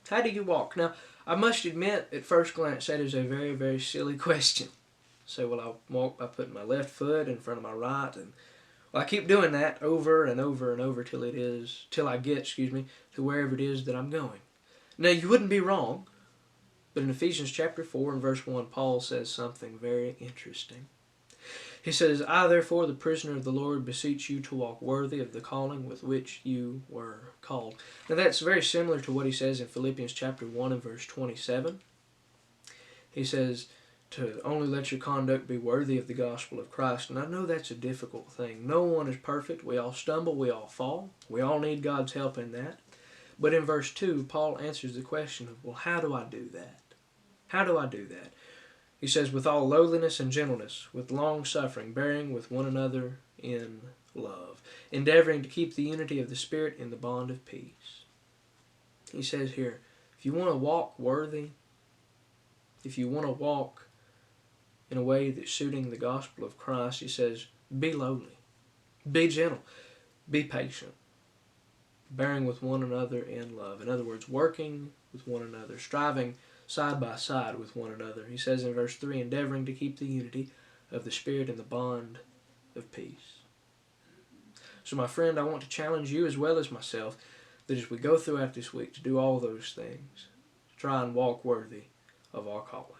How do you walk? Now, I must admit, at first glance, that is a very, very silly question. So, well, I walk by putting my left foot in front of my right, and well, I keep doing that over and over and over till I get, to wherever it is that I'm going. Now, you wouldn't be wrong, but in Ephesians chapter 4 and verse 1, Paul says something very interesting. He says, I therefore, the prisoner of the Lord, beseech you to walk worthy of the calling with which you were called. Now that's very similar to what he says in Philippians chapter 1 and verse 27. He says, to only let your conduct be worthy of the gospel of Christ. And I know that's a difficult thing. No one is perfect. We all stumble. We all fall. We all need God's help in that. But in verse 2, Paul answers the question of, well, how do I do that? How do I do that? He says, with all lowliness and gentleness, with long suffering, bearing with one another in love, endeavoring to keep the unity of the Spirit in the bond of peace. He says here, if you want to walk worthy, if you want to walk in a way that's suiting the gospel of Christ, he says, be lowly, be gentle, be patient, bearing with one another in love. In other words, working with one another, striving side by side with one another. He says in verse 3, endeavoring to keep the unity of the Spirit in the bond of peace. So my friend, I want to challenge you as well as myself that as we go throughout this week to do all those things, to try and walk worthy of our calling.